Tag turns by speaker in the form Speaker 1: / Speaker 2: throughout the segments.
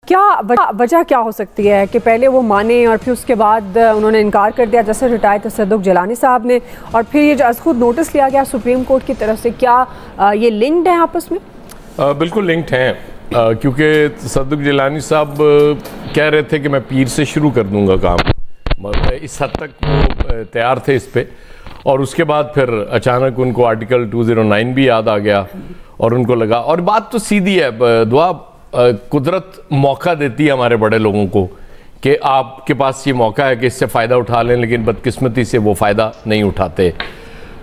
Speaker 1: क्या वजह क्या हो सकती है कि पहले वो माने और फिर उसके बाद उन्होंने इनकार कर दिया, जैसे रिटायर्ड तसद्दुक़ जिलानी साहब ने, और फिर ये जो आज खुद नोटिस लिया गया सुप्रीम कोर्ट की तरफ से, क्या ये लिंक्ड है आपस में? बिल्कुल
Speaker 2: लिंक्ड हैं, क्योंकि तसद्दुक़ जिलानी साहब कह रहे थे कि मैं पीर से शुरू कर दूंगा काम, इस हद तक वो तैयार थे इस पे, और उसके बाद फिर अचानक उनको आर्टिकल 209 भी याद आ गया और उनको लगा, और बात तो सीधी है दुआ, कुदरत मौका देती है हमारे बड़े लोगों को कि आपके पास ये मौका है कि इससे फ़ायदा उठा लें, लेकिन बदकिस्मती से वो फ़ायदा नहीं उठाते।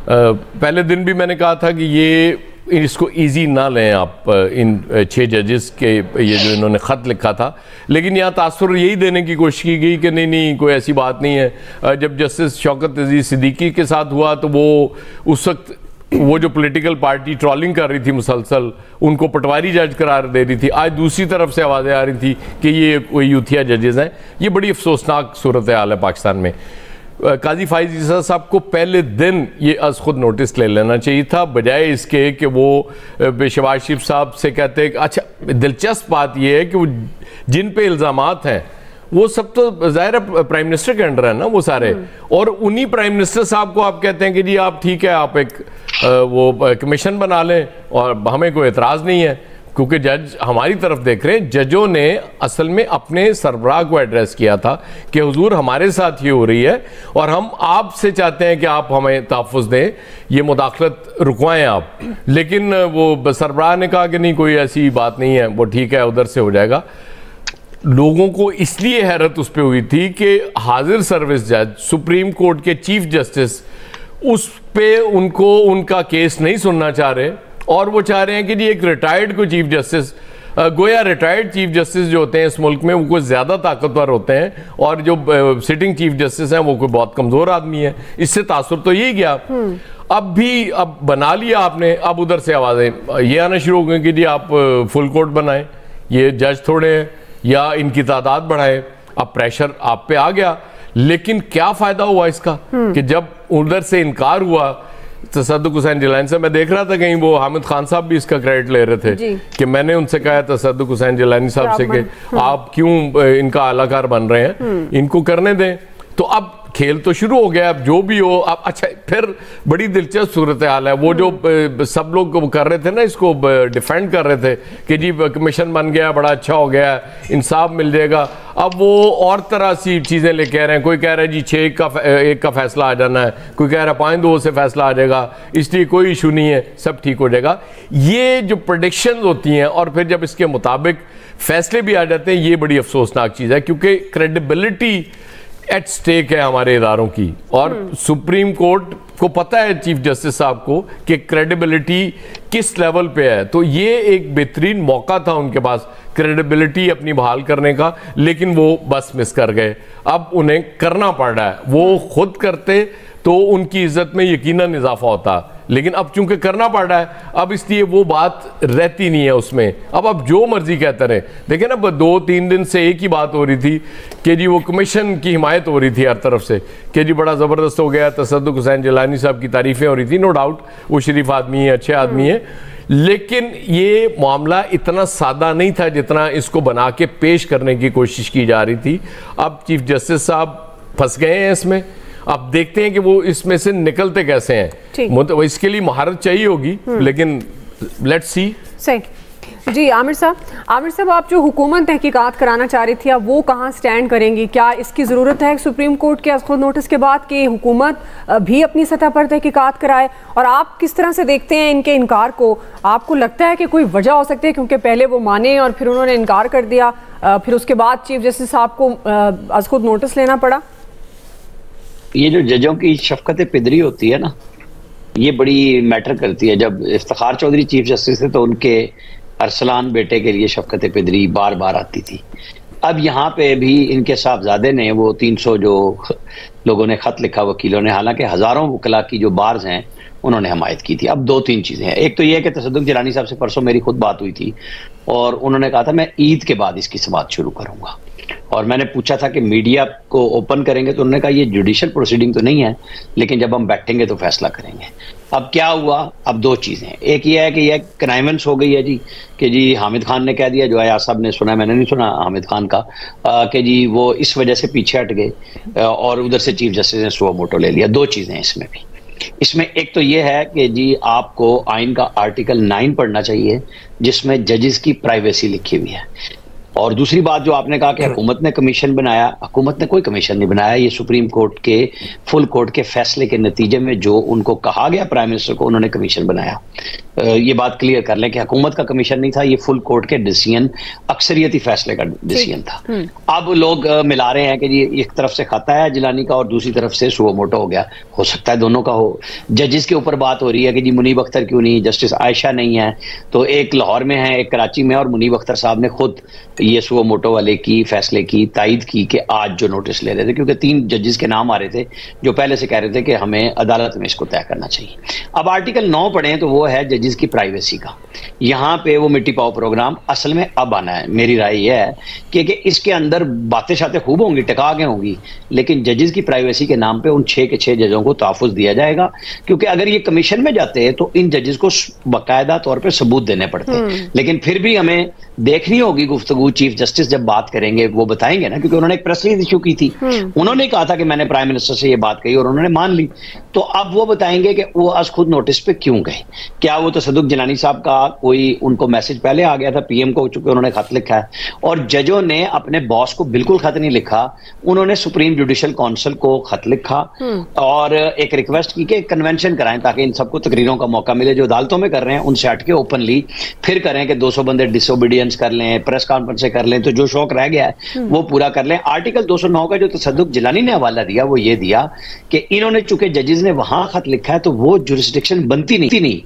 Speaker 2: पहले दिन भी मैंने कहा था कि ये इसको इजी ना लें आप, इन 6 जजेस के ये जो इन्होंने ख़त लिखा था, लेकिन यहाँ तासुर यही देने की कोशिश की गई कि नहीं कोई ऐसी बात नहीं है। जब जस्टिस शौकत अजीज़ सिद्दीकी के साथ हुआ तो वो उस वक्त वो जो पॉलिटिकल पार्टी ट्रोलिंग कर रही थी मुसलसल, उनको पटवारी जज करार दे रही थी। आज दूसरी तरफ से आवाज़ें आ रही थी कि ये कोई यूथिया जजेस हैं। ये बड़ी अफसोसनाक सूरत हाल है पाकिस्तान में। काजी फाइज ईसा साहब को पहले दिन ये आज खुद नोटिस ले लेना चाहिए था, बजाय इसके कि वो शहबाज शरीफ साहब से कहते। अच्छा, दिलचस्प बात यह है कि वो जिन पे इल्ज़ामात हैं वो सब तो ज़ाहिर प्राइम मिनिस्टर के अंडर है ना वो सारे, और उन्हीं प्राइम मिनिस्टर साहब को आप कहते हैं कि जी आप ठीक है, आप एक वो कमीशन बना लें और हमें कोई एतराज़ नहीं है, क्योंकि जज हमारी तरफ देख रहे हैं। जजों ने असल में अपने सरबराह को एड्रेस किया था कि हुजूर हमारे साथ ये हो रही है और हम आपसे चाहते हैं कि आप हमें तहफ़्फ़ुज़ दें, ये मुदाखलत रुकवाएं आप। लेकिन वो सरबराह ने कहा कि नहीं कोई ऐसी बात नहीं है, वो ठीक है उधर से हो जाएगा। लोगों को इसलिए हैरत उस पर हुई थी कि हाजिर सर्विस जज सुप्रीम कोर्ट के चीफ जस्टिस उस पे उनको उनका केस नहीं सुनना चाह रहे, और वो चाह रहे हैं कि जी एक रिटायर्ड को चीफ जस्टिस, गोया रिटायर्ड चीफ जस्टिस जो होते हैं इस मुल्क में वो कुछ ज़्यादा ताकतवर होते हैं, और जो सिटिंग चीफ जस्टिस हैं वो कोई बहुत कमज़ोर आदमी है। इससे तासुर तो यही गया। अब बना लिया आपने, अब उधर से आवाज़ें ये आना शुरू हो गई कि जी आप फुल कोर्ट बनाएं, ये जज थोड़े हैं, या इनकी तादाद बढ़ाएं। अब प्रेशर आप पे आ गया, लेकिन क्या फ़ायदा हुआ इसका कि जब उधर से इनकार हुआ तसद्दुक़ हुसैन जिलानी से। मैं देख रहा था कहीं वो हामिद खान साहब भी इसका क्रेडिट ले रहे थे कि मैंने उनसे कहा तसद्दुक़ हुसैन जिलानी साहब से कि आप क्यों इनका आलाकार बन रहे हैं, इनको करने दें। तो अब खेल तो शुरू हो गया, अब जो भी हो। अब अच्छा, फिर बड़ी दिलचस्प सूरत हाल है। वो जो सब लोग कर रहे थे ना, इसको डिफेंड कर रहे थे कि जी कमीशन बन गया, बड़ा अच्छा हो गया, इंसाफ मिल जाएगा। अब वो और तरह सी चीज़ें लेके आ रहे हैं। कोई कह रहा है जी 6 का फैसला आ जाना है, कोई कह रहा है 5-2 से फैसला आ जाएगा, इसलिए कोई इशू नहीं है, सब ठीक हो जाएगा। ये जो प्रेडिक्शन होती हैं और फिर जब इसके मुताबिक फैसले भी आ जाते हैं, ये बड़ी अफसोसनाक चीज़ है, क्योंकि क्रेडिबिलिटी एट स्टेक है हमारे इदारों की। और सुप्रीम कोर्ट को पता है चीफ जस्टिस साहब को कि क्रेडिबिलिटी किस लेवल पे है। तो ये एक बेहतरीन मौका था उनके पास क्रेडिबिलिटी अपनी बहाल करने का, लेकिन वो बस मिस कर गए। अब उन्हें करना पड़ रहा है। वो खुद करते तो उनकी इज्जत में यकीनन इजाफा होता, लेकिन अब चूंकि करना पड़ रहा है, अब इसलिए वो बात रहती नहीं है उसमें। अब जो मर्जी कहते रहे। देखिए ना, 2-3 दिन से एक ही बात हो रही थी कि जी वो कमीशन की हिमायत हो रही थी हर तरफ से कि जी बड़ा ज़बरदस्त हो गया। तसद्दुक़ हुसैन जिलानी साहब की तारीफ़ें हो रही थी, नो डाउट वो शरीफ आदमी है, अच्छे आदमी है, लेकिन ये मामला इतना सादा नहीं था जितना इसको बना के पेश करने की कोशिश की जा रही थी। अब चीफ जस्टिस साहब फंस गए हैं इसमें। अब देखते हैं कि वो इसमें से निकलते कैसे हैं। इसके लिए महारत चाहिए होगी, लेकिन लेट्स सी।
Speaker 1: सही जी। आमिर साहब आप जो हुकूमत तहकीकात कराना चाह रही थी, अब वो कहाँ स्टैंड करेंगी? क्या इसकी ज़रूरत है सुप्रीम कोर्ट के खुद नोटिस के बाद कि हुकूमत भी अपनी सतह पर तहकीकात कराए? और आप किस तरह से देखते हैं इनके इनकार को? आपको लगता है कि कोई वजह हो सकती है क्योंकि पहले वो माने और फिर उन्होंने इनकार कर दिया, फिर उसके बाद चीफ जस्टिस साहब को आज खुद नोटिस लेना पड़ा?
Speaker 3: ये जो जजों की शफकत पिदरी होती है ना, ये बड़ी मैटर करती है। जब इफ्तिखार चौधरी चीफ जस्टिस थे तो उनके अरसलान बेटे के लिए शफकत पिदरी बार बार आती थी। अब यहाँ पे भी इनके साहबजादे ने वो 300 जो लोगों ने खत लिखा वकीलों ने, हालांकि हजारों वकला की जो बार्स हैं उन्होंने हमायत की थी। अब 2-3 चीजें हैं। एक तो ये है कि तसद्दुक़ जिलानी साहब से परसों मेरी खुद बात हुई थी और उन्होंने कहा था मैं ईद के बाद इसकी समाअत शुरू करूंगा, और मैंने पूछा था कि मीडिया को ओपन करेंगे, तो उन्होंने कहा ये जुडिशियल प्रोसीडिंग तो नहीं है, लेकिन जब हम बैठेंगे तो फैसला करेंगे। अब क्या हुआ, अब दो चीजें, एक ये है कि यह कनाइवेंस हो गई है जी, कि जी हामिद खान ने कह दिया, जो आया साहब ने सुना, मैंने नहीं सुना हामिद खान का, कि जी वो इस वजह से पीछे हट गए और उधर से चीफ जस्टिस ने सुओ मोटो ले लिया। दो चीजें इसमें भी, इसमें एक तो ये है कि जी आपको आइन का आर्टिकल 9 पढ़ना चाहिए जिसमें जजेस की प्राइवेसी लिखी हुई है, और दूसरी बात जो आपने कहा कि हुकूमत ने कमीशन बनाया, हुकूमत ने कोई कमीशन नहीं बनाया। ये सुप्रीम कोर्ट के फुल कोर्ट के फैसले के नतीजे में जो उनको कहा गया प्राइम मिनिस्टर को, उन्होंने कमीशन बनाया। ये बात क्लियर कर लें कि हुकूमत का कमीशन नहीं था, ये फुल कोर्ट के डिसीजन, अक्सरियती फैसले का डिसीजन था। अब लोग मिला रहे हैं कि जी एक तरफ से खाता है जिलानी का और दूसरी तरफ से सुओ मोटो हो गया, हो सकता है दोनों का हो। जजेस के ऊपर बात हो रही है कि जी मुनीब अख्तर क्यों नहीं, जस्टिस आयशा नहीं है, तो एक लाहौर में है एक कराची में, और मुनीब अख्तर साहब ने खुद ये सुओ मोटो वाले की फैसले की तायद की कि आज जो नोटिस ले रहे थे, क्योंकि 3 जजेस के नाम आ रहे थे जो पहले से कह रहे थे कि हमें अदालत में इसको तय करना चाहिए। अब आर्टिकल 9 पढ़ें तो वो है जजेस की प्राइवेसी का। यहाँ पे वो मिट्टी पाओ प्रोग्राम असल में अब आना है। मेरी राय यह है कि इसके अंदर बातें शातें खूब होंगी, टिका के होंगी, लेकिन जजेस की प्राइवेसी के नाम पे उन 6 के 6 जजों को तहफ़्फ़ुज़ दिया जाएगा, क्योंकि अगर ये कमीशन में जाते हैं तो इन जजेस को बाकायदा तौर पर सबूत देने पड़ते हैं। लेकिन फिर भी हमें देखनी होगी गुफ्तगू, चीफ जस्टिस जब बात करेंगे वो बताएंगे ना, क्योंकि उन्होंने एक प्रेस रिलीज इशू की थी, उन्होंने कहा था कि मैंने प्राइम मिनिस्टर से ये बात कही और उन्होंने मान ली। तो अब वो बताएंगे कि वो आज खुद नोटिस पे क्यों गए। क्या वो तसद्दुक जिलानी साहब का कोई उनको मैसेज पहले आ गया था पीएम को, चूंकि उन्होंने खत लिखा है, और जजों ने अपने बॉस को बिल्कुल खत नहीं लिखा, उन्होंने सुप्रीम जुडिशल काउंसिल को खत लिखा और एक रिक्वेस्ट की कि कन्वेंशन कराएं ताकि इन सबको तकरीरों का मौका मिले, जो अदालतों में कर रहे हैं उनसे हटके ओपनली फिर करें कि 200 बंदे डिसोबीडियंस कर लें, प्रेस कॉन्फ्रेंस कर लें, तो जो शौक रह गया है वो पूरा कर लें। आर्टिकल 209 का जो तसद्दुक जिलानी ने हवाला दिया वो ये दिया कि इन्होंने, चूंकि जजेस ने वहां खत लिखा है तो वो जुरिस्डिक्शन बनती नहीं,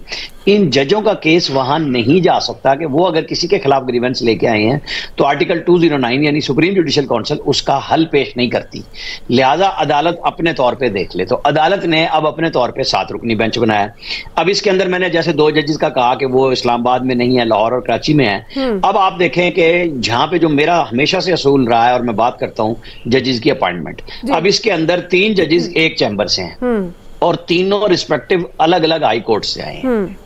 Speaker 3: इन जजों का केस वहां नहीं जा सकता कि वो अगर किसी के खिलाफ ग्रीवेंस लेके आए हैं तो आर्टिकल 209 यानी सुप्रीम जुडिशल काउंसिल उसका हल पेश नहीं करती। लिहाजा अदालत अपने तौर पे देख ले। तो अदालत ने अब अपने तौर पे 7 रुकनी बेंच बनाया। अब इसके अंदर मैंने जैसे 2 जजेस का कहा कि वो इस्लामाबाद में नहीं है, लाहौर और कराची में है। अब आप देखें कि जहां पे जो मेरा हमेशा से असूल रहा है और मैं बात करता हूं जजेस की अपॉइंटमेंट, अब इसके अंदर 3 जजेस एक चैम्बर से हैं और तीनों रिस्पेक्टिव अलग अलग हाई कोर्ट से आए हैं।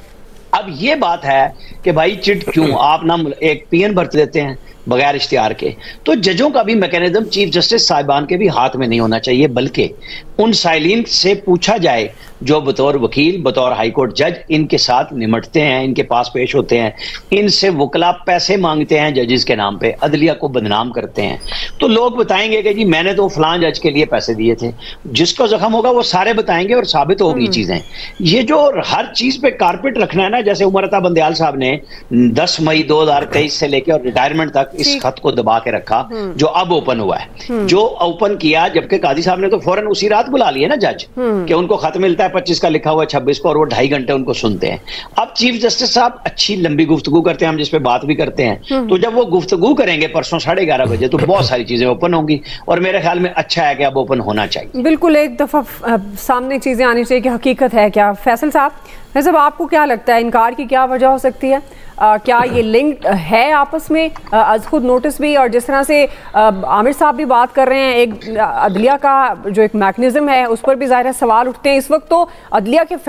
Speaker 3: अब ये बात है कि भाई चिट क्यों आप ना एक पीएन भर्ती देते हैं बगैर इख्तियार के, तो जजों का भी मैकेनिज्म चीफ जस्टिस साहिबान के भी हाथ में नहीं होना चाहिए, बल्कि उन साइलिन से पूछा जाए जो बतौर वकील, बतौर हाईकोर्ट जज इनके साथ निमटते हैं, इनके पास पेश होते हैं, इनसे वकला पैसे मांगते हैं जजेस के नाम पे, अदलिया को बदनाम करते हैं, तो लोग बताएंगे कि जी मैंने तो फलां जज के लिए पैसे दिए थे। जिसको जख्म होगा वो सारे बताएंगे और साबित होगी चीजें। ये जो हर चीज पे कारपेट रखना है ना, जैसे उमर अता बंदयाल साहब ने 10 मई 2023 से लेकर और रिटायरमेंट तक इस खत को दबा के रखा जो अब ओपन हुआ है, जो ओपन किया, जबकि कादी साहब ने तो फौरन उसी रात बुला लिया ना जज कि उनको खत मिलता है 25 का लिखा हुआ 26 को और वो 2.5 घंटे उनको सुनते हैं। अब चीफ जस्टिस साहब अच्छी लंबी गुफ्तगू करते हैं, हम जिसपे बात भी करते हैं, तो जब वो गुफ्तगू करेंगे परसों 11:30 बजे तो बहुत सारी चीजें ओपन होंगी और मेरे ख्याल में अच्छा है कि अब ओपन होना चाहिए।
Speaker 1: बिल्कुल, एक दफा सामने चीजें आनी चाहिए कि हकीकत है क्या। फैसल साहब, वैसे आपको क्या लगता है इनकार की क्या वजह हो सकती है? क्या ये लिंक है आपस में? आज खुद नोटिस भी और जिस तरह से आमिर साहब भी बात कर रहे हैं, एक अदलिया का जो एक मैकेनिज्म है उस पर भी ज़ाहिर है सवाल उठते हैं। इस वक्त तो अदलिया के